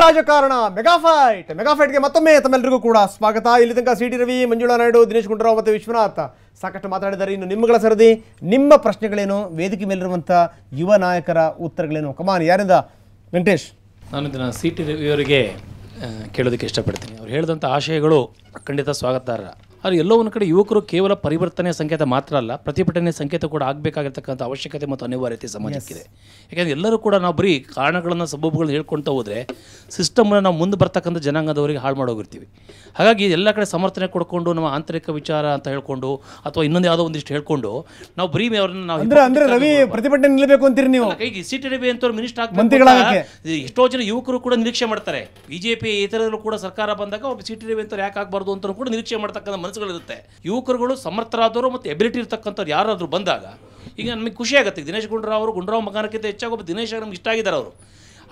ರಾಜಕಾರಣ ಮೆಗಾಫೈಟ್ಗೆ ಮತ್ತೊಮ್ಮೆ ತಮ್ಮೆಲ್ಲರಿಗೂ ಕೂಡ ಸ್ವಾಗತ. ಇಲ್ಲಿ ತನಕ ಸಿಟಿ ರವಿ, ಮಂಜುಳಾ ನಾಯ್ಡು, ದಿನೇಶ್ ಗುಂಡೂರಾವ್ ಮತ್ತು ವಿಶ್ವನಾಥ್ ಸಾಕಷ್ಟು ಮಾತಾಡಿದ್ದಾರೆ. ಇನ್ನು ನಿಮ್ಮಗಳ ಸರದಿ, ನಿಮ್ಮ ಪ್ರಶ್ನೆಗಳೇನು, ವೇದಿಕೆ ಮೇಲಿರುವಂಥ ಯುವ ನಾಯಕರ ಉತ್ತರಗಳೇನು? ಕಮಾನ್, ಯಾರಿಂದ? ವೆಂಕಟೇಶ್. ನಾನು ಇದನ್ನು ಸಿಟಿ ರವಿಯವರಿಗೆ ಕೇಳೋದಕ್ಕೆ ಇಷ್ಟಪಡ್ತೀನಿ. ಅವ್ರು ಹೇಳಿದಂಥ ಆಶಯಗಳು ಖಂಡಿತ ಸ್ವಾಗತಾರ್ಹ. ಆದರೆ ಎಲ್ಲೋ ಒಂದು ಕಡೆ ಯುವಕರು ಕೇವಲ ಪರಿವರ್ತನೆಯ ಸಂಕೇತ ಮಾತ್ರ ಅಲ್ಲ, ಪ್ರತಿಭಟನೆ ಸಂಕೇತ ಕೂಡ ಆಗಬೇಕಾಗಿರ್ತಕ್ಕಂಥ ಅವಶ್ಯಕತೆ ಮತ್ತು ಅನಿವಾರ್ಯತೆ ಸಮಾಜಕ್ಕಿದೆ. ಯಾಕೆಂದರೆ ಎಲ್ಲರೂ ಕೂಡ ನಾವು ಬರೀ ಕಾರಣಗಳನ್ನು ಸಬಬುಗಳನ್ನ ಹೇಳ್ಕೊಳ್ತಾ ಹೋದರೆ ಸಿಸ್ಟಮ್ನ ನಾವು ಮುಂದೆ ಬರ್ತಕ್ಕಂಥ ಜನಾಂಗದವರಿಗೆ ಹಾಳು ಮಾಡೋಗಿರ್ತೀವಿ. ಹಾಗಾಗಿ ಎಲ್ಲ ಕಡೆ ಸಮರ್ಥನೆ ಕೊಡ್ಕೊಂಡು ನಮ್ಮ ಆಂತರಿಕ ವಿಚಾರ ಅಂತ ಹೇಳ್ಕೊಂಡು ಅಥವಾ ಇನ್ನೊಂದು ಯಾವುದೋ ಒಂದಿಷ್ಟು ಹೇಳ್ಕೊಂಡು ನಾವು ಬರೀ ಅವ್ರನ್ನ ನಾವು ರವಿ ಪ್ರತಿಭಟನೆ ನಿಲ್ಲಬೇಕು ಅಂತೀರಿ ನೀವು? ಕೈಗೆ ಸಿಟಿ ರವಿ ಅಂತವ್ರು ಮಿನಿಸ್ಟರ್ ಆಗ್ಬೇಕು ಎಷ್ಟೋ ಜನ ಯುವಕರು ಕೂಡ ನಿರೀಕ್ಷೆ ಮಾಡ್ತಾರೆ. ಬಿಜೆಪಿ ಇತರರು ಕೂಡ ಸರ್ಕಾರ ಬಂದಾಗ ಒಬ್ಬ ಸಿಟಿ ರವಿ ಅಂತವ್ರು ಯಾಕೆ ಆಗಬಾರ್ದು ಅಂತ ಕೂಡ ನಿರೀಕ್ಷೆ ಮಾಡ್ತಕ್ಕಂಥ ಮನಸ್ಸುಗಳಿರುತ್ತೆ. ಯುವಕರುಗಳು ಸಮರ್ಥರಾದವರು ಮತ್ತು ಎಬಿಲಿಟಿ ಇರ್ತಕ್ಕಂಥವ್ರು ಯಾರಾದರೂ ಬಂದಾಗ ಈಗ ನಮಗೆ ಖುಷಿ ಆಗುತ್ತೆ. ದಿನೇಶ್ ಗುಂಡೂರಾವ್ ಮಗನಕ್ಕಿಂತ ಹೆಚ್ಚಾಗಿ ಒಬ್ಬ ದಿನೇಶ್ ನಮ್ಗೆ ಇಷ್ಟ ಆಗಿದ್ದಾರೆ. ಅವರು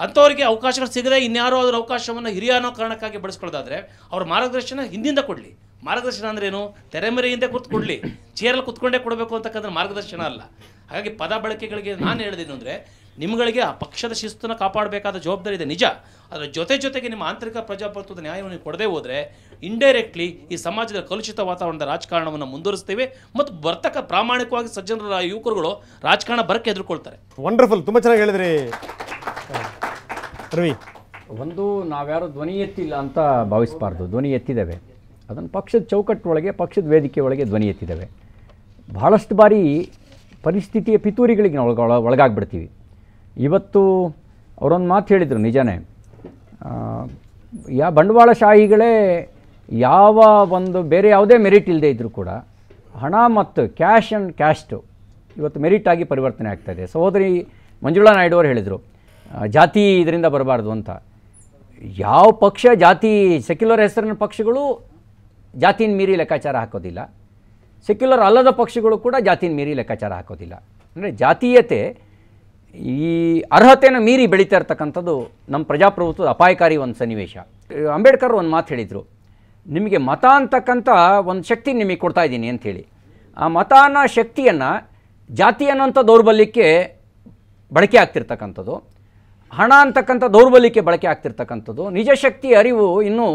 ಅಂಥವ್ರಿಗೆ ಅವಕಾಶಗಳು ಸಿಗದೆ ಇನ್ಯಾರೋ ಅದರ ಅವಕಾಶವನ್ನು ಹಿರಿಯ ಅನ್ನೋ ಕಾರಣಕ್ಕಾಗಿ ಬಳಸ್ಕೊಳ್ಳೋದಾದರೆ ಅವ್ರ ಮಾರ್ಗದರ್ಶನ ಹಿಂದಿಂದ ಕೊಡಲಿ. ಮಾರ್ಗದರ್ಶನ ಅಂದ್ರೇನು? ತೆರೆಮರೆಯಿಂದ ಕೂತ್ಕೊಡ್ಲಿ, ಚೇರಲ್ಲಿ ಕುತ್ಕೊಂಡೇ ಕೊಡಬೇಕು ಅಂತಕ್ಕಂಥ ಮಾರ್ಗದರ್ಶನ ಅಲ್ಲ. ಹಾಗಾಗಿ ಪದ ಬಳಕೆಗಳಿಗೆ ನಾನು ಹೇಳಿದೇನು ಅಂದರೆ, ನಿಮ್ಮಗಳಿಗೆ ಆ ಪಕ್ಷದ ಶಿಸ್ತನ್ನು ಕಾಪಾಡಬೇಕಾದ ಜವಾಬ್ದಾರಿ ಇದೆ ನಿಜ. ಅದರ ಜೊತೆಗೆ ನಿಮ್ಮ ಆಂತರಿಕ ಪ್ರಜಾಪ್ರಭುತ್ವದ ನ್ಯಾಯವನ್ನು ಕೊಡದೇ ಹೋದರೆ ಇಂಡೈರೆಕ್ಟ್ಲಿ ಈ ಸಮಾಜದ ಕಲುಷಿತ ವಾತಾವರಣದ ರಾಜಕಾರಣವನ್ನು ಮುಂದುವರಿಸ್ತೇವೆ ಮತ್ತು ಬರ್ತಕ್ಕ ಪ್ರಾಮಾಣಿಕವಾಗಿ ಸಜ್ಜನರ ಯುವಕರುಗಳು ರಾಜಕಾರಣ ಬರಕ್ಕೆ ಹೆದರ್ಕೊಳ್ತಾರೆ. ವಂಡರ್ಫುಲ್, ತುಂಬ ಚೆನ್ನಾಗಿ ಹೇಳಿದ್ರಿ ರವಿ. ಒಂದು, ನಾವ್ಯಾರು ಧ್ವನಿ ಎತ್ತಿಲ್ಲ ಅಂತ ಭಾವಿಸಬಾರ್ದು. ಧ್ವನಿ ಎತ್ತಿದ್ದೇವೆ, ಅದನ್ನು ಪಕ್ಷದ ಚೌಕಟ್ಟೊಳಗೆ, ಪಕ್ಷದ ವೇದಿಕೆ ಒಳಗೆ ಧ್ವನಿ ಎತ್ತಿದ್ದೇವೆ. ಬಹಳಷ್ಟು ಬಾರಿ ಪರಿಸ್ಥಿತಿಯ ಪಿತೂರಿಗಳಿಗೆ ನಾವು ಒಳಗಾಗ್ಬಿಡ್ತೀವಿ. ಇವತ್ತು ಅವರೊಂದು ಮಾತು ಹೇಳಿದರು, ನಿಜನೇ. ಬಂಡವಾಳಶಾಹಿಗಳೇ ಯಾವ ಒಂದು ಬೇರೆ ಯಾವುದೇ ಮೆರಿಟ್ ಇಲ್ಲದೆ ಇದ್ದರೂ ಕೂಡ ಹಣ ಮತ್ತು ಕ್ಯಾಶ್ ಆ್ಯಂಡ್ ಕ್ಯಾಸ್ಟು ಇವತ್ತು ಮೆರಿಟಾಗಿ ಪರಿವರ್ತನೆ ಆಗ್ತಾಯಿದೆ. ಸಹೋದರಿ ಮಂಜುಳಾ ನಾಯ್ಡು ಅವರು ಹೇಳಿದರು, ಜಾತಿ ಇದರಿಂದ ಬರಬಾರ್ದು ಅಂತ. ಯಾವ ಪಕ್ಷ ಜಾತಿ, ಸೆಕ್ಯುಲರ್ ಹೆಸರಿನ ಪಕ್ಷಗಳು ಜಾತಿನ ಮೀರಿ ಲೆಕ್ಕಾಚಾರ ಹಾಕೋದಿಲ್ಲ, ಸೆಕ್ಯುಲರ್ ಅಲ್ಲದ ಪಕ್ಷಗಳು ಕೂಡ ಜಾತಿನ ಮೀರಿ ಲೆಕ್ಕಾಚಾರ ಹಾಕೋದಿಲ್ಲ. ಅಂದರೆ ಜಾತೀಯತೆ ಈ ಅರ್ಹತೆಯನ್ನು ಮೀರಿ ಬೆಳೀತಾ ಇರ್ತಕ್ಕಂಥದ್ದು ನಮ್ಮ ಪ್ರಜಾಪ್ರಭುತ್ವದ ಅಪಾಯಕಾರಿ ಒಂದು ಸನ್ನಿವೇಶ. ಅಂಬೇಡ್ಕರ್ ಒಂದು ಮಾತು ಹೇಳಿದರು, ನಿಮಗೆ ಮತ ಅಂತಕ್ಕಂಥ ಒಂದು ಶಕ್ತಿ ನಿಮಗೆ ಕೊಡ್ತಾ ಇದ್ದೀನಿ ಅಂಥೇಳಿ. ಆ ಮತ ಅನ್ನೋ ಶಕ್ತಿಯನ್ನು ಜಾತಿ ಅನ್ನೋಂಥ ದೌರ್ಬಲ್ಯಕ್ಕೆ ಬಳಕೆ ಆಗ್ತಿರ್ತಕ್ಕಂಥದ್ದು, ಹಣ ಅಂತಕ್ಕಂಥ ದೌರ್ಬಲ್ಯಕ್ಕೆ ಬಳಕೆ ಆಗ್ತಿರ್ತಕ್ಕಂಥದ್ದು, ನಿಜ ಶಕ್ತಿ ಅರಿವು ಇನ್ನೂ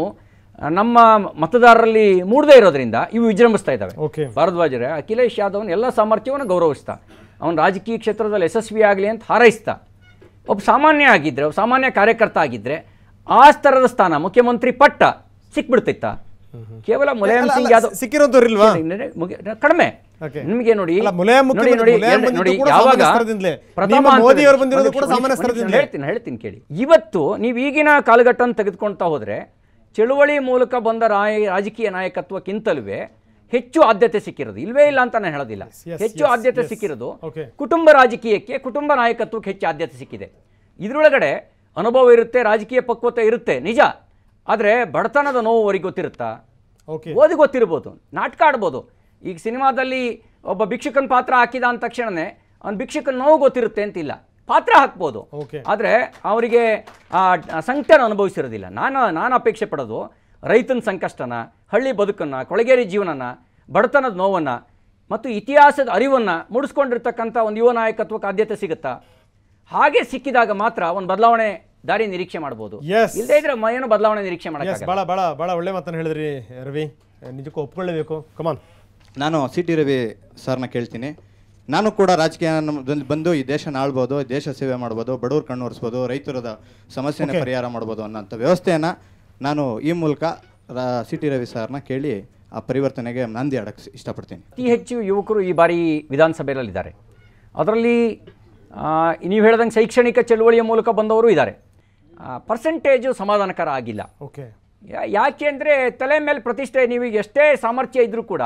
ನಮ್ಮ ಮತದಾರರಲ್ಲಿ ಮೂಡದೇ ಇರೋದ್ರಿಂದ ಇವು ವಿಜೃಂಭಿಸ್ತಾ ಇದ್ದಾವೆ. ಭಾರದ್ವಾಜರೇ ಅಖಿಲೇಶ್ ಯಾದವ್ನ ಎಲ್ಲ ಸಾಮರ್ಥ್ಯವನ್ನು ಗೌರವಿಸ್ತಾ, ಅವನು ರಾಜಕೀಯ ಕ್ಷೇತ್ರದಲ್ಲಿ ಯಶಸ್ವಿ ಆಗಲಿ ಅಂತ ಹಾರೈಸ್ತಾ, ಒಬ್ಬ ಸಾಮಾನ್ಯ ಆಗಿದ್ದರೆ, ಒಬ್ಬ ಸಾಮಾನ್ಯ ಕಾರ್ಯಕರ್ತ ಆಗಿದ್ದರೆ ಆ ಸ್ತರದ ಸ್ಥಾನ ಮುಖ್ಯಮಂತ್ರಿ ಪಟ್ಟ ಸಿಕ್ಬಿಡ್ತಿತ್ತ? ಕೇವಲ ಮುಲಾಯಂ ಸಿಂಗ್ ಯಾದವ್ ಸಿಕ್ಕಿರೋದಿಲ್ವಾ? ಕಡಿಮೆ. ನಿಮಗೆ ನೋಡಿ, ಹೇಳ್ತೀನಿ ಕೇಳಿ. ಇವತ್ತು ನೀವು ಈಗಿನ ಕಾಲಘಟ್ಟವನ್ನು ತೆಗೆದುಕೊಳ್ತಾ ಹೋದರೆ ಚಳುವಳಿ ಮೂಲಕ ಬಂದ ರಾಜಕೀಯ ನಾಯಕತ್ವಕ್ಕಿಂತಲೂ ಹೆಚ್ಚು ಆದ್ಯತೆ ಸಿಕ್ಕಿರೋದು, ಇಲ್ವೇ ಇಲ್ಲ ಅಂತ ನಾನು ಹೇಳೋದಿಲ್ಲ, ಹೆಚ್ಚು ಆದ್ಯತೆ ಸಿಕ್ಕಿರೋದು ಕುಟುಂಬ ರಾಜಕೀಯಕ್ಕೆ, ಕುಟುಂಬ ನಾಯಕತ್ವಕ್ಕೆ ಹೆಚ್ಚು ಆದ್ಯತೆ ಸಿಕ್ಕಿದೆ. ಇದರೊಳಗಡೆ ಅನುಭವ ಇರುತ್ತೆ, ರಾಜಕೀಯ ಪಕ್ವತೆ ಇರುತ್ತೆ ನಿಜ. ಆದರೆ ಬಡತನದ ನೋವು ಅವರಿಗೆ ಗೊತ್ತಿರುತ್ತಾ? ಓದಿ ಗೊತ್ತಿರ್ಬೋದು, ನಾಟಕ ಆಡ್ಬೋದು. ಈಗ ಸಿನಿಮಾದಲ್ಲಿ ಒಬ್ಬ ಭಿಕ್ಷುಕನ ಪಾತ್ರ ಹಾಕಿದ ಅಂದ ತಕ್ಷಣವೇ ಅವ್ನು ಭಿಕ್ಷುಕನ ನೋವು ಗೊತ್ತಿರುತ್ತೆ ಅಂತಿಲ್ಲ, ಪಾತ್ರ ಹಾಕ್ಬೋದು. ಆದರೆ ಅವರಿಗೆ ಆ ಸಂಕಟನ ಅನುಭವಿಸಿರೋದಿಲ್ಲ. ನಾನು ಅಪೇಕ್ಷೆ ಪಡೋದು ರೈತನ ಸಂಕಷ್ಟನ, ಹಳ್ಳಿ ಬದುಕನ್ನು, ಕೊಳಗೇರಿ ಜೀವನನ, ಬಡತನದ ನೋವನ್ನು ಮತ್ತು ಇತಿಹಾಸದ ಅರಿವನ್ನು ಮೂಡಿಸ್ಕೊಂಡಿರ್ತಕ್ಕಂಥ ಒಂದು ಯುವ ನಾಯಕತ್ವಕ್ಕೆ ಆದ್ಯತೆ ಸಿಗುತ್ತಾ? ಹಾಗೆ ಸಿಕ್ಕಿದಾಗ ಮಾತ್ರ ಒಂದು ಬದಲಾವಣೆ ದಾರಿ ನಿರೀಕ್ಷೆ ಮಾಡ್ಬೋದು. ಇಲ್ಲದೇ ಇದ್ರೆ ಏನು ಬದಲಾವಣೆ ನಿರೀಕ್ಷೆ ಮಾಡೋಕ್ಕೆ ಭಾಳ ಒಳ್ಳೆ ಮಾತನ್ನು ಹೇಳಿದ್ರಿ ರವಿ, ನಿಜಕ್ಕೂ ಒಪ್ಕೊಳ್ಳೇಬೇಕು. ಕಮಾನ್. ನಾನು ಸಿಟಿ ರವಿ ಸರ್ನ ಕೇಳ್ತೀನಿ. ನಾನು ಕೂಡ ರಾಜಕೀಯ ಬಂದು ಈ ದೇಶನ ಆಳ್ಬೋದು, ದೇಶ ಸೇವೆ ಮಾಡ್ಬೋದು, ಬಡವ್ರ ಕಣ್ಣು ಒರೆಸ್ಬೋದು, ರೈತರದ ಸಮಸ್ಯೆನ ಪರಿಹಾರ ಮಾಡ್ಬೋದು ಅನ್ನೋಂಥ ವ್ಯವಸ್ಥೆಯನ್ನು ನಾನು ಈ ಮೂಲಕ ಸಿಟಿ ರವಿ ಸರ್ನ ಕೇಳಿ ಆ ಪರಿವರ್ತನೆಗೆ ನಂದಿ ಆಡಕ್ಕೆ ಇಷ್ಟಪಡ್ತೀನಿ. ಅತಿ ಹೆಚ್ಚು ಯುವಕರು ಈ ಬಾರಿ ವಿಧಾನಸಭೆಯಲ್ಲಿದ್ದಾರೆ. ಅದರಲ್ಲಿ ನೀವು ಹೇಳ್ದಂಗೆ ಶೈಕ್ಷಣಿಕ ಚಳುವಳಿಯ ಮೂಲಕ ಬಂದವರು ಇದ್ದಾರೆ. ಪರ್ಸೆಂಟೇಜು ಸಮಾಧಾನಕರ ಆಗಿಲ್ಲ. ಯಾಕೆ ಅಂದರೆ ತಲೆ ಮೇಲೆ ಪ್ರತಿಷ್ಠೆ, ನೀವೀಗ ಎಷ್ಟೇ ಸಾಮರ್ಥ್ಯ ಇದ್ದರೂ ಕೂಡ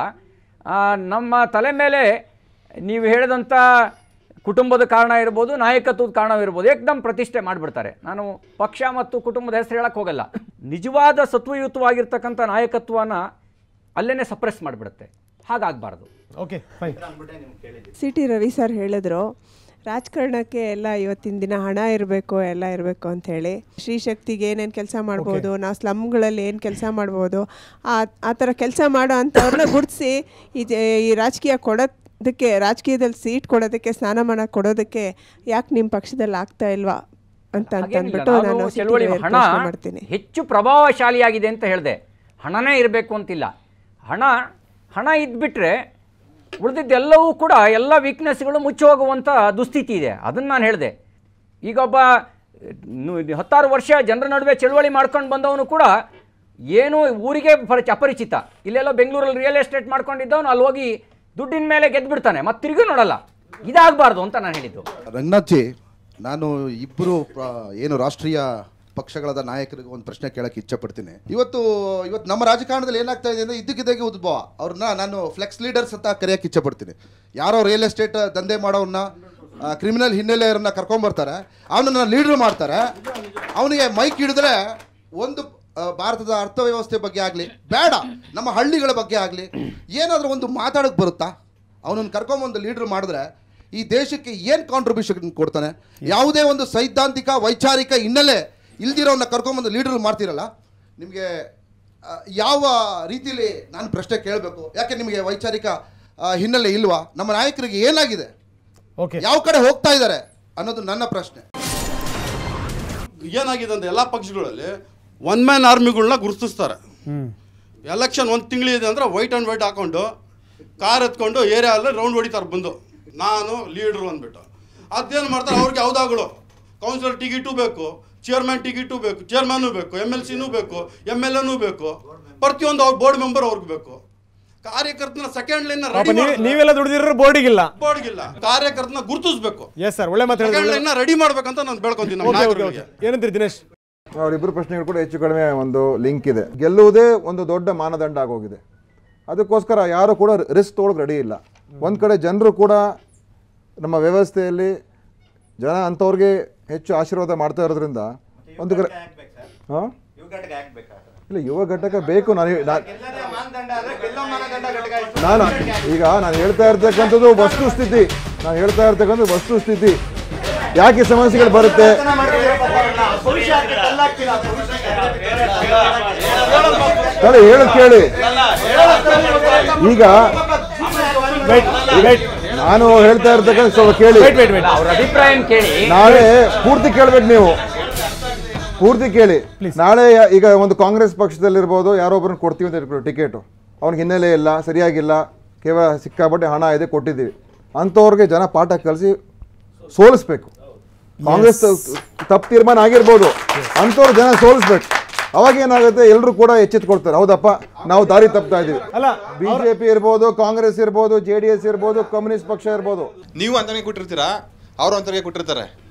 ನಮ್ಮ ತಲೆ ಮೇಲೆ ನೀವು ಹೇಳಿದಂಥ ಕುಟುಂಬದ ಕಾರಣ ಇರ್ಬೋದು, ನಾಯಕತ್ವದ ಕಾರಣವಿರ್ಬೋದು, ಏಕದಮ್ ಪ್ರತಿಷ್ಠೆ ಮಾಡಿಬಿಡ್ತಾರೆ. ನಾನು ಪಕ್ಷ ಮತ್ತು ಕುಟುಂಬದ ಹೆಸರು ಹೇಳಕ್ಕೆ ಹೋಗಲ್ಲ. ನಿಜವಾದ ಸತ್ವಯುತವಾಗಿರ್ತಕ್ಕಂಥ ನಾಯಕತ್ವನ ಅಲ್ಲೇ ಸಪ್ರೆಸ್ ಮಾಡಿಬಿಡುತ್ತೆ. ಹಾಗಾಗಬಾರ್ದು. ಸಿಟಿ ರವಿ ಸರ್ ಹೇಳಿದ್ರು, ರಾಜಕಾರಣಕ್ಕೆ ಎಲ್ಲ ಇವತ್ತಿನ ದಿನ ಹಣ ಇರಬೇಕು, ಎಲ್ಲ ಇರಬೇಕು ಅಂಥೇಳಿ. ಶ್ರೀಶಕ್ತಿಗೆ ಏನೇನು ಕೆಲಸ ಮಾಡ್ಬೋದು, ನಾವು ಸ್ಲಮ್ಗಳಲ್ಲಿ ಏನು ಕೆಲಸ ಮಾಡ್ಬೋದು, ಆ ಥರ ಕೆಲಸ ಮಾಡೋ ಅಂಥವ್ರನ್ನ ಗುರುತಿಸಿ ಈ ರಾಜಕೀಯ ಕೊಡೋದಕ್ಕೆ, ರಾಜಕೀಯದಲ್ಲಿ ಸೀಟ್ ಕೊಡೋದಕ್ಕೆ, ಸ್ನಾನಮಾನ ಕೊಡೋದಕ್ಕೆ ಯಾಕೆ ನಿಮ್ಮ ಪಕ್ಷದಲ್ಲಿ ಆಗ್ತಾ ಇಲ್ವಾ? ಅಂತ ಹಾಗೇನಿಲ್ಲ, ಅಂದ್ಬಿಟ್ಟು ನಾನು ನಾನು ಚಳುವಳಿ ಸಿಟಿ ಹಣ ಪ್ರಶ್ನೆ ಮಾಡ್ತೀನಿ. ಹೆಚ್ಚು ಪ್ರಭಾವಶಾಲಿಯಾಗಿದೆ ಅಂತ ಹೇಳಿದೆ. ಹಣನೇ ಇರಬೇಕು ಅಂತಿಲ್ಲ. ಹಣ ಇದ್ಬಿಟ್ರೆ ಉಳಿದಿದ್ದೆಲ್ಲವೂ ಕೂಡ ಎಲ್ಲ ವೀಕ್ನೆಸ್ಗಳು ಮುಚ್ಚಿ ಹೋಗುವಂಥ ದುಸ್ಥಿತಿ ಇದೆ. ಅದನ್ನು ನಾನು ಹೇಳಿದೆ. ಈಗ ಒಬ್ಬ 10 ವರ್ಷ ಜನರ ನಡುವೆ ಚಳುವಳಿ ಮಾಡ್ಕೊಂಡು ಬಂದವನು ಕೂಡ ಏನು ಊರಿಗೆ ಅಪರಿಚಿತ, ಇಲ್ಲೆಲ್ಲ ಬೆಂಗಳೂರಲ್ಲಿ ರಿಯಲ್ ಎಸ್ಟೇಟ್ ಮಾಡ್ಕೊಂಡಿದ್ದವನು ಅಲ್ಲಿ ಹೋಗಿ ದುಡ್ಡಿನ ಮೇಲೆ ಗೆದ್ದುಬಿಡ್ತಾನೆ, ಮತ್ತೆ ತಿರುಗಿ ನೋಡಲ್ಲ. ಇದಾಗಬಾರ್ದು ಅಂತ ನಾನು ಹೇಳಿದ್ದು. ರಂಗನಾಥ್ಜಿ, ನಾನು ಇಬ್ಬರು ಏನು ರಾಷ್ಟ್ರೀಯ ಪಕ್ಷಗಳಾದ ನಾಯಕರಿಗೆ ಒಂದು ಪ್ರಶ್ನೆ ಕೇಳಕ್ಕೆ ಇಚ್ಛೆಪಡ್ತೀನಿ. ಇವತ್ತು ನಮ್ಮ ರಾಜಕಾರಣದಲ್ಲಿ ಏನಾಗ್ತಾ ಇದೆ ಅಂದರೆ ಇದ್ದಕ್ಕಿದ್ದಾಗೆ ಉದ್ಭವ ಅವ್ರನ್ನ ನಾನು ಫ್ಲೆಕ್ಸ್ ಲೀಡರ್ಸ್ ಅಂತ ಕರೆಯೋಕ್ಕೆ ಇಚ್ಛೆಪಡ್ತೀನಿ. ಯಾರೋ ರಿಯಲ್ ಎಸ್ಟೇಟ್ ದಂಧೆ ಮಾಡೋನ್ನ, ಕ್ರಿಮಿನಲ್ ಹಿನ್ನೆಲೆಯವ್ರನ್ನ ಕರ್ಕೊಂಬರ್ತಾರೆ, ಅವನನ್ನು ಲೀಡ್ರ್ ಮಾಡ್ತಾರೆ. ಅವನಿಗೆ ಮೈಕ್ ಹಿಡಿದ್ರೆ ಒಂದು ಭಾರತದ ಅರ್ಥವ್ಯವಸ್ಥೆ ಬಗ್ಗೆ ಆಗಲಿ, ಬೇಡ ನಮ್ಮ ಹಳ್ಳಿಗಳ ಬಗ್ಗೆ ಆಗಲಿ ಏನಾದರೂ ಒಂದು ಮಾತಾಡೋಕ್ಕೆ ಬರುತ್ತಾ? ಅವನನ್ನು ಕರ್ಕೊಂಬಂದು ಲೀಡ್ರ್ ಮಾಡಿದ್ರೆ ಈ ದೇಶಕ್ಕೆ ಏನು ಕಾಂಟ್ರಿಬ್ಯೂಷನ್ ಕೊಡ್ತಾನೆ? ಯಾವುದೇ ಒಂದು ಸೈದ್ಧಾಂತಿಕ ವೈಚಾರಿಕ ಹಿನ್ನೆಲೆ ಇಲ್ದಿರೋನ್ನ ಕರ್ಕೊಂಬಂದು ಲೀಡರ್ ಮಾಡ್ತಿರಲ್ಲ, ನಿಮಗೆ ಯಾವ ರೀತಿಯಲ್ಲಿ ನಾನು ಪ್ರಶ್ನೆ ಕೇಳಬೇಕು? ಯಾಕೆ ನಿಮಗೆ ವೈಚಾರಿಕ ಹಿನ್ನೆಲೆ ಇಲ್ವಾ? ನಮ್ಮ ನಾಯಕರಿಗೆ ಏನಾಗಿದೆ, ಯಾವ ಕಡೆ ಹೋಗ್ತಾ ಇದ್ದಾರೆ ಅನ್ನೋದು ನನ್ನ ಪ್ರಶ್ನೆ. ಏನಾಗಿದೆ ಅಂತ ಎಲ್ಲ ಪಕ್ಷಗಳಲ್ಲಿ ಒನ್ ಮ್ಯಾನ್ ಆರ್ಮಿಗಳನ್ನ ಗುರುತಿಸ್ತಾರೆ. ಎಲೆಕ್ಷನ್ 1 ತಿಂಗಳಿದೆ ಅಂದರೆ ವೈಟ್ ಆ್ಯಂಡ್ ವೈಟ್ ಹಾಕೊಂಡು ಕಾರ್ ಎತ್ಕೊಂಡು ಏರಿಯಾದಲ್ಲಿ ರೌಂಡ್ ಹೊಡಿತಾರೆ ಬಂದು, ನಾನು ಲೀಡ್ರು ಅಂದ್ಬಿಟ್ಟು. ಅದೇನು ಮಾಡ್ತಾರೆ, ಅವ್ರಿಗೆ ಯಾವುದಾಗಳು ಕೌನ್ಸಿಲರ್ ಟಿಕೆಟು ಬೇಕು, ಚೇರ್ಮನ್ ಟಿಕೆಟು ಬೇಕು, ಚೇರ್ಮನ್ನು ಬೇಕು, MLCನೂ ಬೇಕು, MLAನೂ ಬೇಕು, ಪ್ರತಿಯೊಂದು ಅವ್ರ ಬೋರ್ಡ್ ಮೆಂಬರ್ ಅವ್ರಿಗೆ ಬೇಕು. ಕಾರ್ಯಕರ್ತನ ಸೆಕೆಂಡ್ ಲೈನ್ ನೀವೆಲ್ಲ ದುಡಿದಿರೋ ಬೋರ್ಡಿಗಿಲ್ಲ ಕಾರ್ಯಕರ್ತನ ಗುರುತಿಸಬೇಕು. ಒಳ್ಳೆ ಲೈನ್ ರೆಡಿ ಮಾಡ್ಬೇಕಂತ ನಾನು ಬೆಳ್ಕೊಂತೀನಿ. ಏನಂತೀರಿ ದಿನೇಶ್? ಅವರಿಬ್ಬರು ಪ್ರಶ್ನೆಗಳು ಕೂಡ ಹೆಚ್ಚು ಕಡಿಮೆ ಒಂದು ಲಿಂಕ್ ಇದೆ. ಗೆಲ್ಲುವುದೇ ಒಂದು ದೊಡ್ಡ ಮಾನದಂಡ ಆಗೋಗಿದೆ. ಅದಕ್ಕೋಸ್ಕರ ಯಾರು ಕೂಡ ರಿಸ್ಕ್ ತೊಗೊಳಕ್ಕೆ ರೆಡಿ ಇಲ್ಲ. ಒಂದು ಕಡೆ ಜನರು ಕೂಡ ನಮ್ಮ ವ್ಯವಸ್ಥೆಯಲ್ಲಿ ಜನ ಅಂಥವ್ರಿಗೆ ಹೆಚ್ಚು ಆಶೀರ್ವಾದ ಮಾಡ್ತಾ ಇರೋದ್ರಿಂದ ಒಂದು ಕಡೆ ಹಾಂ ಇಲ್ಲ, ಯುವ ಘಟಕ ಬೇಕು. ನಾನು ಹೇಳ್ತಾ ಇರ್ತಕ್ಕಂಥದ್ದು ವಸ್ತುಸ್ಥಿತಿ. ಯಾಕೆ ಸಮಸ್ಯೆಗಳು ಬರುತ್ತೆ? ಹೇಳೋದು ಕೇಳಿ. ಈಗ ನಾನು ಹೇಳ್ತಾ ಇರ್ತಕ್ಕಂಥ ಸ್ವಲ್ಪ ಕೇಳಿ, ನಾಳೆ ಪೂರ್ತಿ ಕೇಳ್ಬೇಕು. ನೀವು ಪೂರ್ತಿ ಕೇಳಿ. ನಾಳೆ ಈಗ ಒಂದು ಕಾಂಗ್ರೆಸ್ ಪಕ್ಷದಲ್ಲಿರ್ಬೋದು, ಯಾರೊಬ್ಬರನ್ನ ಕೊಡ್ತೀವಿ ಅಂತ ಇಟ್ಕೊಳ್ಳಿ ಟಿಕೆಟು, ಅವ್ನಿಗೆ ಹಿನ್ನೆಲೆ ಇಲ್ಲ, ಸರಿಯಾಗಿಲ್ಲ, ಕೇವಲ ಸಿಕ್ಕಾಪಟ್ಟೆ ಹಣ ಇದೆ ಕೊಟ್ಟಿದ್ದೀವಿ ಅಂಥವ್ರಿಗೆ ಜನ ಪಾಠ ಕಲಿಸಿ ಸೋಲಿಸ್ಬೇಕು. ಕಾಂಗ್ರೆಸ್ ತಪ್ಪು ತೀರ್ಮಾನ ಆಗಿರ್ಬೋದು, ಅಂಥವ್ರು ಜನ ಸೋಲಿಸ್ಬೇಕು. ಅವಾಗ ಏನಾಗುತ್ತೆ, ಎಲ್ಲರೂ ಕೂಡ ಎಚ್ಚೆತ್ಕೊಳ್ತಾರೆ, ಹೌದಪ್ಪ ನಾವು ದಾರಿ ತಪ್ತಾ ಇದೀವಿ. ಬಿಜೆಪಿ ಇರ್ಬೋದು, ಕಾಂಗ್ರೆಸ್ ಇರ್ಬೋದು, JDS ಇರ್ಬೋದು, ಕಮ್ಯುನಿಸ್ಟ್ ಪಕ್ಷ ಇರ್ಬೋದು. ನೀವು ಅಂತವರಿಗೆ ಕೊಟ್ಟಿರ್ತೀರಾ, ಅವರು ಅಂತವರಿಗೆ ಕೊಟ್ಟಿರ್ತಾರೆ.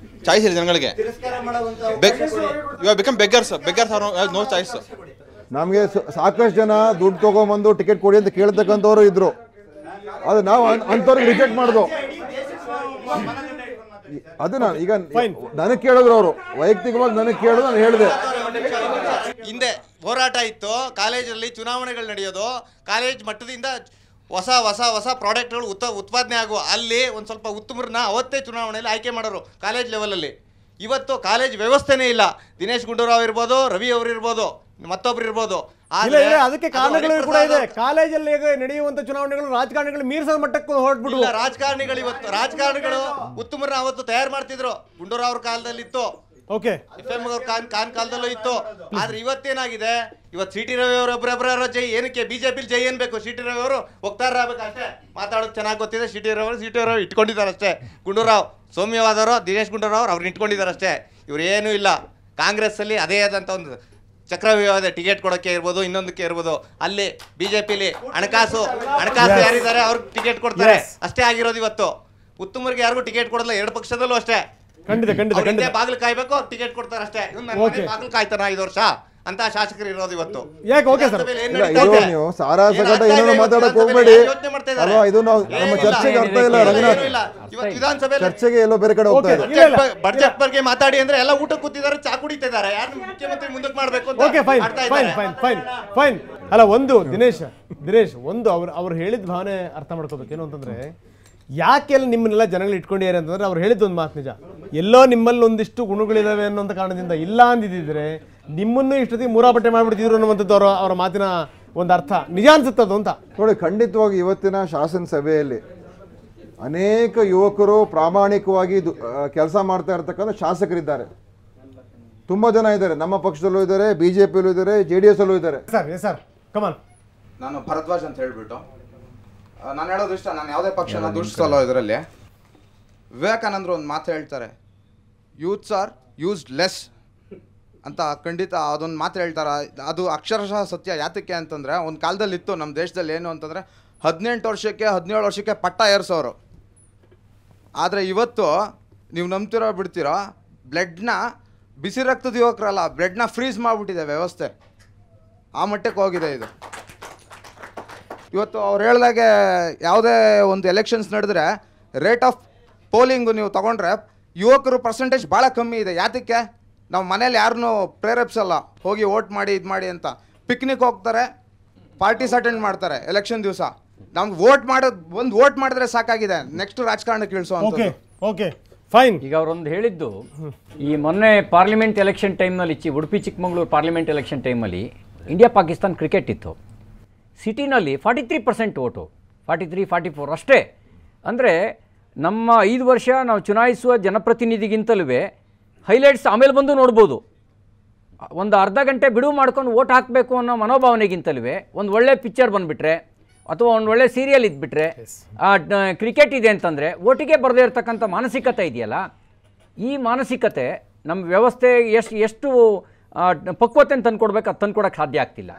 ಚಾಯ್ಸ್ ಇದೆ ಜನಗಳಿಗೆ. No choice. ನಮಗೆ ಸಾಕಷ್ಟು ಜನ ದುಡ್ಡು ತಗೊಂಬಂದು ಟಿಕೆಟ್ ಕೊಡಿ ಅಂತ ಕೇಳ್ತಕ್ಕಂಥವ್ರು ಇದ್ರು. ಅದು ನಾವು ಅಂಥವ್ರಿಗೆ ರಿಜೆಕ್ಟ್ ಮಾಡೋದು. ಅದು ನಾನು ಈಗ ನನಗೆ ಕೇಳಿದ್ರು, ಅವರು ವೈಯಕ್ತಿಕವಾಗಿ ನನಗೆ ಕೇಳಿದ್ರು, ನಾನು ಹೇಳಿದೆ. ಹಿಂದೆ ಹೋರಾಟ ಇತ್ತು, ಕಾಲೇಜಲ್ಲಿ ಚುನಾವಣೆಗಳು ನಡೆಯೋದು, ಕಾಲೇಜ್ ಮಟ್ಟದಿಂದ ಹೊಸ ಪ್ರಾಡಕ್ಟ್ಗಳು ಉತ್ಪಾದನೆ ಆಗುವ, ಅಲ್ಲಿ ಒಂದು ಸ್ವಲ್ಪ ಉತ್ತಮರನ್ನ ಅವತ್ತೇ ಚುನಾವಣೆಯಲ್ಲಿ ಆಯ್ಕೆ ಮಾಡೋರು ಕಾಲೇಜ್ ಲೆವೆಲಲ್ಲಿ. ಇವತ್ತು ಕಾಲೇಜ್ ವ್ಯವಸ್ಥೆನೇ ಇಲ್ಲ. ದಿನೇಶ್ ಗುಂಡೂರಾವ್ ಇರ್ಬೋದು, ರವಿ ಅವರು ಇರ್ಬೋದು, ಮತ್ತೊಬ್ರು ಇರ್ಬೋದು. ಅದಕ್ಕೆ ಕಾರಣಗಳು ಕೂಡ ಇದೆ. ಕಾಲೇಜಲ್ಲಿ ನಡೆಯುವಂತ ಚುನಾವಣೆಗಳು ರಾಜಕಾರಣಿಗಳು ಮೀರಿಸೋ ಮಟ್ಟಕ್ಕೆ ಹೊರಟ್ಬಿಟ್ಟು ರಾಜಕಾರಣಿಗಳು ಉತ್ತಮರನ್ನ ಅವತ್ತು ತಯಾರು ಮಾಡ್ತಿದ್ರು. ಗುಂಡೂರಾವ್ ಅವ್ರ ಕಾಲದಲ್ಲಿ ಇತ್ತು, FM ಅವ್ರ ಖಾನ್ ಕಾಲದಲ್ಲೂ ಇತ್ತು. ಆದ್ರೆ ಇವತ್ತೇನಾಗಿದೆ, ಇವತ್ತು CT ರವಿ ಅವರು ಒಬ್ಬರೊಬ್ಬರ ಜೈ. ಏನಕ್ಕೆ ಬಿಜೆಪಿ ಜೈ ಏನ್ಬೇಕು? CT ರವಿ ಅವರು ಹೋಗ್ತಾರಬೇಕು ಅಷ್ಟೇ, ಮಾತಾಡೋದು ಚೆನ್ನಾಗಿ ಗೊತ್ತಿದೆ. CT ರವಿ ಇಟ್ಕೊಂಡಿದ್ದಾರೆ ಅಷ್ಟೇ. ಗುಂಡೂರಾವ್ ಸೌಮ್ಯವಾದವರು, ದಿನೇಶ್ ಗುಂಡೂರಾವ್ ಅವ್ರನ್ನ ಇಟ್ಕೊಂಡಿದ್ದಾರೆ ಅಷ್ಟೇ. ಇವ್ರು ಏನೂ ಇಲ್ಲ. ಕಾಂಗ್ರೆಸ್ ಅಲ್ಲಿ ಅದೇ ಆದಂತ ಒಂದು ಚಕ್ರವ್ಯೂಹದ ಟಿಕೆಟ್ ಕೊಡೋಕ್ಕೆ ಇರ್ಬೋದು, ಇನ್ನೊಂದಕ್ಕೆ ಇರ್ಬೋದು. ಅಲ್ಲಿ ಬಿಜೆಪಿಲಿ ಹಣಕಾಸು ಯಾರಿದ್ದಾರೆ ಅವ್ರಿಗೆ ಟಿಕೆಟ್ ಕೊಡ್ತಾರೆ ಅಷ್ಟೇ ಆಗಿರೋದು. ಇವತ್ತು ಉತ್ತಮರಿಗೆ ಯಾರಿಗೂ ಟಿಕೆಟ್ ಕೊಡಲ್ಲ, 2 ಪಕ್ಷದಲ್ಲೂ ಅಷ್ಟೇ. ಬಾಗಿಲು ಕಾಯ್ಬೇಕು, ಟಿಕೆಟ್ ಕೊಡ್ತಾರೆ ಅಷ್ಟೇ. ಬಾಗಿಲು ಕಾಯ್ತಾನ 5 ವರ್ಷ ಅಂತ ಶಾಸಕರು ಇರೋದು ಇವತ್ತು. ನೀವು ಸಾರಾ ಸಗಟ ಏನೋ ಮಾತಾಡಕ್ ಹೋಗ್ಬೇಡಿ ಅಲ್ವಾ? ಇದು ನಮ್ಮ ಚರ್ಚೆಗೆ ಅರ್ಥ ಇಲ್ಲ ರಂಗನಾಥ್. ಚರ್ಚೆಗೆ ಎಲ್ಲೋ ಬೇರೆ ಕಡೆ ಹೋಗ್ತಾ ಇದೆ. ಬಡ್ಜೆಟ್ ಬಗ್ಗೆ ಮಾತಾಡಿ ಅಂದ್ರೆ ಎಲ್ಲ ಊಟ ಕೂತಿದ್ದಾರೆ, ಚಾ ಕುಡಿತಿದ್ದಾರೆ. ಯಾರು ಮುಖ್ಯಮಂತ್ರಿ ಮುಂದಕ್ಕೆ ಮಾಡ್ಬೇಕು ಅಂತ. ಅಲ್ಲ, ಒಂದು ದಿನೇಶ್ ಒಂದು ಅವ್ರು ಹೇಳಿದ ಭಾವನೆ ಅರ್ಥ ಮಾಡ್ಕೋಬೇಕು. ಏನು ಅಂತಂದ್ರೆ, ಯಾಕೆಲ್ಲ ನಿಮ್ಮನ್ನೆಲ್ಲ ಜನಗಳು ಇಟ್ಕೊಂಡಿದ್ದಾರೆ ಅಂತಂದ್ರೆ, ಅವ್ರು ಹೇಳಿದ ಒಂದು ಮಾತು ನಿಜ. ಎಲ್ಲೋ ನಿಮ್ಮಲ್ಲಿ ಒಂದಿಷ್ಟು ಗುಣಗಳಿದಾವೆ ಅನ್ನೋಂಥ ಕಾರಣದಿಂದ, ಇಲ್ಲ ಅಂದಿದ್ರೆ ನಿಮ್ಮನ್ನು ಇಷ್ಟೊತ್ತಿಗೆ ಮೂರಾಪಟ್ಟೆ ಮಾಡ್ಬಿಡ್ತಿದ್ರು ಅನ್ನುವಂಥದ್ದು ಅವರ ಮಾತಿನ ಒಂದು ಅರ್ಥ. ನಿಜ ಅನ್ಸುತ್ತದು ಅಂತ ನೋಡಿ. ಖಂಡಿತವಾಗಿ ಇವತ್ತಿನ ಶಾಸನ ಸಭೆಯಲ್ಲಿ ಅನೇಕ ಯುವಕರು ಪ್ರಾಮಾಣಿಕವಾಗಿ ಕೆಲಸ ಮಾಡ್ತಾ ಇರ್ತಕ್ಕಂಥ ಶಾಸಕರಿದ್ದಾರೆ. ತುಂಬಾ ಜನ ಇದ್ದಾರೆ, ನಮ್ಮ ಪಕ್ಷದಲ್ಲೂ ಇದ್ದಾರೆ, ಬಿಜೆಪಿಯಲ್ಲೂ ಇದ್ದಾರೆ, JDS ಅಲ್ಲೂ ಇದ್ದಾರೆ. Sir come on. ನಾನು ಭರದ್ವಾಜ್ ಅಂತ ಹೇಳ್ಬಿಟ್ಟು ನಾನು ಹೇಳೋದು ಇಷ್ಟ, ನಾನು ಯಾವುದೇ ಪಕ್ಷನ ದೂಷಿಸಲ್ಲ. ಇದರಲ್ಲಿ ವಿವೇಕಾನಂದರು ಒಂದು ಮಾತು ಹೇಳ್ತಾರೆ, ಯೂತ್ಸ್ ಆರ್ ಯೂಸ್ಡ್ ಲೆಸ್ ಅಂತ. ಖಂಡಿತ ಅದೊಂದು ಮಾತು ಹೇಳ್ತಾರೆ, ಅದು ಅಕ್ಷರಶಃ ಸತ್ಯ. ಯಾತಕ್ಕೆ ಅಂತಂದರೆ ಒಂದು ಕಾಲದಲ್ಲಿ ಇತ್ತು ನಮ್ಮ ದೇಶದಲ್ಲಿ ಏನು ಅಂತಂದರೆ 18 ವರ್ಷಕ್ಕೆ 17 ವರ್ಷಕ್ಕೆ ಪಟ್ಟ ಏರಿಸೋರು. ಆದರೆ ಇವತ್ತು ನೀವು ನಂಬ್ತಿರೋ ಬಿಡ್ತಿರೋ, ಬ್ಲಡ್ನ ಬಿಸಿ ರಕ್ತದ ಯುವಕರಲ್ಲ, ಬ್ಲಡ್ನ ಫ್ರೀಸ್ ಮಾಡಿಬಿಟ್ಟಿದೆ ವ್ಯವಸ್ಥೆ. ಆ ಮಟ್ಟಕ್ಕೆ ಹೋಗಿದೆ ಇದು. ಇವತ್ತು ಅವ್ರು ಹೇಳ್ದಾಗೆ ಯಾವುದೇ ಒಂದು ಎಲೆಕ್ಷನ್ಸ್ ನಡೆದ್ರೆ ರೇಟ್ ಆಫ್ ಪೋಲಿಂಗು ನೀವು ತೊಗೊಂಡ್ರೆ ಯುವಕರು ಪರ್ಸೆಂಟೇಜ್ ಭಾಳ ಕಮ್ಮಿ ಇದೆ. ಯಾತಕ್ಕೆ? ನಾವು ಮನೇಲಿ ಯಾರನ್ನೂ ಪ್ರೇರೇಪಿಸಲ್ಲ ಹೋಗಿ ವೋಟ್ ಮಾಡಿ ಇದು ಮಾಡಿ ಅಂತ. ಪಿಕ್ನಿಕ್ ಹೋಗ್ತಾರೆ, ಪಾರ್ಟೀಸ್ ಅಟೆಂಡ್ ಮಾಡ್ತಾರೆ ಎಲೆಕ್ಷನ್ ದಿವಸ. ನಮ್ಗೆ ವೋಟ್ ಮಾಡಿದ್ರೆ ಸಾಕಾಗಿದೆ, ನೆಕ್ಸ್ಟ್ ರಾಜಕಾರಣಕ್ಕೆ ಇಳಿಸೋ ಅಂತ. Okay fine. ಈಗ ಅವರೊಂದು ಹೇಳಿದ್ದು, ಈ ಮೊನ್ನೆ ಪಾರ್ಲಿಮೆಂಟ್ ಎಲೆಕ್ಷನ್ ಟೈಮ್ನಲ್ಲಿ ಉಡುಪಿ ಚಿಕ್ಕಮಗಳೂರು ಪಾರ್ಲಿಮೆಂಟ್ ಎಲೆಕ್ಷನ್ ಟೈಮಲ್ಲಿ ಇಂಡಿಯಾ ಪಾಕಿಸ್ತಾನ್ ಕ್ರಿಕೆಟ್ ಇತ್ತು. ಸಿಟಿನಲ್ಲಿ 43% ವೋಟು, 43-44 ಅಷ್ಟೇ. ಅಂದರೆ ನಮ್ಮ 5 ವರ್ಷ ನಾವು ಚುನಾಯಿಸುವ ಜನಪ್ರತಿನಿಧಿಗಿಂತಲೂ ಹೈಲೈಟ್ಸ್ ಆಮೇಲೆ ಬಂದು ನೋಡ್ಬೋದು. ಒಂದು ಅರ್ಧ ಗಂಟೆ ಬಿಡುವು ಮಾಡ್ಕೊಂಡು ವೋಟ್ ಹಾಕಬೇಕು ಅನ್ನೋ ಮನೋಭಾವನೆಗಿಂತಲೂ ಒಂದು ಒಳ್ಳೆ ಪಿಕ್ಚರ್ ಬಂದುಬಿಟ್ರೆ ಅಥವಾ ಒಂದು ಒಳ್ಳೆ ಸೀರಿಯಲ್ ಇದ್ಬಿಟ್ರೆ, ಕ್ರಿಕೆಟ್ ಇದೆ ಅಂತಂದರೆ ಓಟಿಗೆ ಬರದೇ ಇರತಕ್ಕಂಥ ಮಾನಸಿಕತೆ ಇದೆಯಲ್ಲ, ಈ ಮಾನಸಿಕತೆ ನಮ್ಮ ವ್ಯವಸ್ಥೆ ಎಷ್ಟು ಪಕ್ವತೆಯನ್ನು ತಂದುಕೊಡ್ಬೇಕು, ಅದು ತಂದುಕೊಡೋಕ್ಕೆ ಸಾಧ್ಯ ಆಗ್ತಿಲ್ಲ.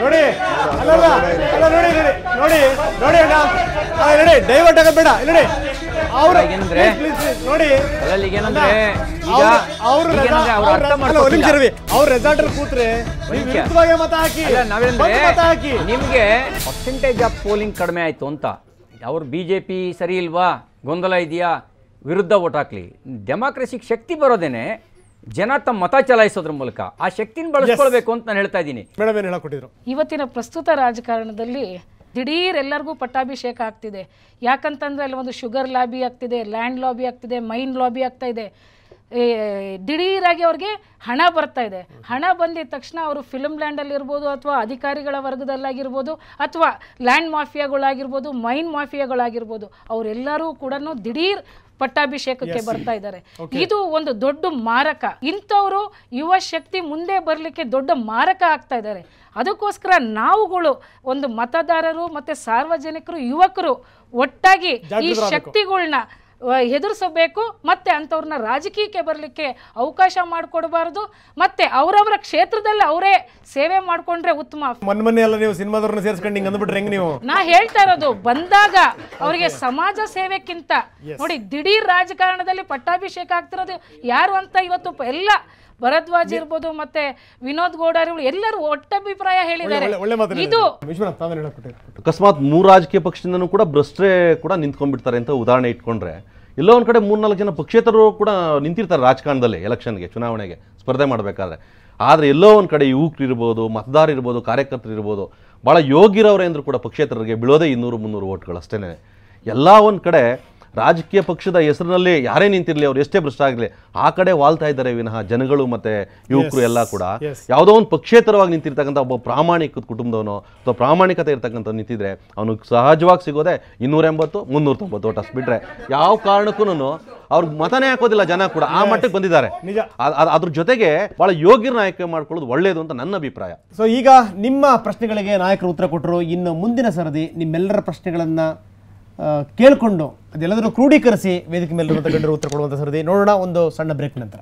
ನೋಡಿ ಡೈವರ್ಟ್ ಆಗಬೇಡ. ನೋಡಿ ಅವ್ರ ರೆಸಾರ್ಟ್ ಕೂತ್ರೆ ಮತ ಹಾಕಿ. ನಿಮ್ಗೆ ಪರ್ಸೆಂಟೇಜ್ ಆಫ್ ಪೋಲಿಂಗ್ ಕಡಿಮೆ ಆಯ್ತು ಅಂತ ಅವ್ರು BJP ಸರಿ ಇಲ್ವಾ, ಗೊಂದಲ ಇದೆಯಾ, ವಿರುದ್ಧ ವೋಟ್ ಹಾಕ್ಲಿ. ಡೆಮಾಕ್ರಸಿಗೆ ಶಕ್ತಿ ಬರೋದೇನೆ ಜನ ತಮ್ಮ ಮತ ಚಲಾಯಿಸೋದ್ರ ಮೂಲಕ. ಆ ಶಕ್ತಿನ ಬಳಸ್ಕೊಳ್ಬೇಕು ಅಂತ ನಾನು ಹೇಳ್ತಾ ಇದ್ದೀನಿ. ಇವತ್ತಿನ ಪ್ರಸ್ತುತ ರಾಜಕಾರಣದಲ್ಲಿ ದಿಢೀರ್ ಎಲ್ಲರಿಗೂ ಪಟ್ಟಾಭಿಷೇಕ ಆಗ್ತಿದೆ. ಯಾಕಂತಂದ್ರೆ ಅಲ್ಲಿ ಒಂದು ಶುಗರ್ ಲಾಬಿ ಆಗ್ತಿದೆ, ಲ್ಯಾಂಡ್ ಲಾಬಿ ಆಗ್ತಿದೆ, ಮೈನ್ ಲಾಬಿ ಆಗ್ತಾ ಇದೆ. ದಿಢೀರಾಗಿ ಅವ್ರಿಗೆ ಹಣ ಬರ್ತಾ ಇದೆ. ಹಣ ಬಂದಿದ ತಕ್ಷಣ ಅವರು ಫಿಲ್ಮ್ ಲ್ಯಾಂಡಲ್ಲಿ ಇರ್ಬೋದು, ಅಥವಾ ಅಧಿಕಾರಿಗಳ ವರ್ಗದಲ್ಲಾಗಿರ್ಬೋದು, ಅಥವಾ ಲ್ಯಾಂಡ್ ಮಾಫಿಯಾಗಳಾಗಿರ್ಬೋದು, ಮೈನ್ ಮಾಫಿಯಾಗಳಾಗಿರ್ಬೋದು, ಅವರೆಲ್ಲರೂ ಕೂಡ ದಿಢೀರ್ ಪಟ್ಟಾಭಿಷೇಕಕ್ಕೆ ಬರ್ತಾ ಇದ್ದಾರೆ. ಇದು ಒಂದು ದೊಡ್ಡ ಮಾರಕ. ಇಂಥವರು ಯುವ ಶಕ್ತಿ ಮುಂದೆ ಬರಲಿಕ್ಕೆ ದೊಡ್ಡ ಮಾರಕ ಆಗ್ತಾ ಇದ್ದಾರೆ. ಅದಕ್ಕೋಸ್ಕರ ನಾವುಗಳು ಒಂದು ಮತದಾರರು ಮತ್ತೆ ಸಾರ್ವಜನಿಕರು, ಯುವಕರು ಒಟ್ಟಾಗಿ ಈ ಶಕ್ತಿಗಳನ್ನ ಎದುರಿಸಬೇಕು. ಮತ್ತೆ ಅಂಥವ್ರನ್ನ ರಾಜಕೀಯಕ್ಕೆ ಬರಲಿಕ್ಕೆ ಅವಕಾಶ ಮಾಡಿಕೊಡಬಾರದು. ಮತ್ತೆ ಅವರವರ ಕ್ಷೇತ್ರದಲ್ಲಿ ಅವರೇ ಸೇವೆ ಮಾಡ್ಕೊಂಡ್ರೆ ಉತ್ತಮ. ಮೊನ್ನೆ ಎಲ್ಲ ನೀವು ಸಿನಿಮಾದವ್ರನ್ನ ಸೇರಿಸ್ಕೊಂಡು ಹಿಂಗೆ ಅಂದ್ಬಿಟ್ರೆ ಹೆಂಗೆ ನೀವು? ನಾ ಹೇಳ್ತಾ ಇರೋದು, ಬಂದಾಗ ಅವರಿಗೆ ಸಮಾಜ ಸೇವೆಕ್ಕಿಂತ ನೋಡಿ ದಿಢೀರ್ ರಾಜಕಾರಣದಲ್ಲಿ ಪಟ್ಟಾಭಿಷೇಕ ಆಗ್ತಿರೋದು ಯಾರು ಅಂತ ಇವತ್ತು ಎಲ್ಲ ಭರದ್ವಾಜ್ ಇರ್ಬೋದು ಮತ್ತೆ ವಿನೋದ್ ಗೌಡರು ಎಲ್ಲರೂ ಒಟ್ಟಭಿಪ್ರಾಯ ಹೇಳಿದ್ದಾರೆ. ಇದು ಅಕಸ್ಮಾತ್ 3 ರಾಜಕೀಯ ಪಕ್ಷದಿಂದನೂ ಕೂಡ ಭ್ರಷ್ಟರೇ ಕೂಡ ನಿಂತ್ಕೊಂಡ್ಬಿಡ್ತಾರೆ ಅಂತ ಉದಾಹರಣೆ ಇಟ್ಕೊಂಡ್ರೆ, ಎಲ್ಲೋ ಒಂದು ಕಡೆ 3-4 ಜನ ಪಕ್ಷೇತರರು ಕೂಡ ನಿಂತಿರ್ತಾರೆ ರಾಜಕಾರಣದಲ್ಲಿ ಎಲೆಕ್ಷನ್ಗೆ, ಚುನಾವಣೆಗೆ ಸ್ಪರ್ಧೆ ಮಾಡಬೇಕಾದ್ರೆ. ಆದರೆ ಎಲ್ಲೋ ಒಂದು ಕಡೆ ಯುವಕರು ಇರ್ಬೋದು, ಮತದಾರ ಇರ್ಬೋದು, ಕಾರ್ಯಕರ್ತರು ಇರ್ಬೋದು, ಭಾಳ ಯೋಗ್ಯರವರೇ ಅಂದರೂ ಕೂಡ ಪಕ್ಷೇತರರಿಗೆ ಬೀಳೋದೇ 200-300 ವೋಟ್ಗಳು ಅಷ್ಟೇ. ಎಲ್ಲ ಒಂದು ಕಡೆ ರಾಜಕೀಯ ಪಕ್ಷದ ಹೆಸರಿನಲ್ಲಿ ಯಾರೇ ನಿಂತಿರಲಿ, ಅವ್ರು ಎಷ್ಟೇ ಭ್ರಷ್ಟ ಆಗಲಿ, ಆ ಕಡೆ ವಾಲ್ತಾ ಇದ್ದಾರೆ ವಿನಃ ಜನಗಳು ಮತ್ತು ಯುವಕರು ಎಲ್ಲ ಕೂಡ ಯಾವುದೋ ಒಂದು ಪಕ್ಷೇತರವಾಗಿ ನಿಂತಿರ್ತಕ್ಕಂಥ ಒಬ್ಬ ಪ್ರಾಮಾಣಿಕ ಕುಟುಂಬದವನು ಅಥವಾ ಪ್ರಾಮಾಣಿಕತೆ ಇರ್ತಕ್ಕಂಥ ನಿಂತಿದ್ರೆ ಅವನಿಗೆ ಸಹಜವಾಗಿ ಸಿಗೋದೆ 280-390 ವೋಟ್ ಅಷ್ಟು ಬಿಟ್ಟರೆ ಯಾವ ಕಾರಣಕ್ಕೂ ಅವ್ರಿಗೆ ಮತನೇ ಹಾಕೋದಿಲ್ಲ ಜನ ಕೂಡ. ಆ ಮಟ್ಟಕ್ಕೆ ಬಂದಿದ್ದಾರೆ. ಅದ್ರ ಜೊತೆಗೆ ಭಾಳ ಯೋಗ್ಯರನ್ನ ಆಯ್ಕೆ ಮಾಡ್ಕೊಳ್ಳೋದು ಒಳ್ಳೆಯದು ಅಂತ ನನ್ನ ಅಭಿಪ್ರಾಯ. ಸೊ ಈಗ ನಿಮ್ಮ ಪ್ರಶ್ನೆಗಳಿಗೆ ನಾಯಕರು ಉತ್ತರ ಕೊಟ್ಟರು. ಇನ್ನು ಮುಂದಿನ ಸರದಿ ನಿಮ್ಮೆಲ್ಲರ ಪ್ರಶ್ನೆಗಳನ್ನು ಕೇಳಿಕೊಂಡು ಅದೆಲ್ಲದನ್ನು ಕ್ರೋಢೀಕರಿಸಿ ವೇದಿಕೆ ಮೇಲಿರುವಂಥ ಗಣ್ಯರು ಉತ್ತರ ಕೊಡುವಂಥ ಸರದಿ. ನೋಡೋಣ ಒಂದು ಸಣ್ಣ ಬ್ರೇಕ್ ನಂತರ.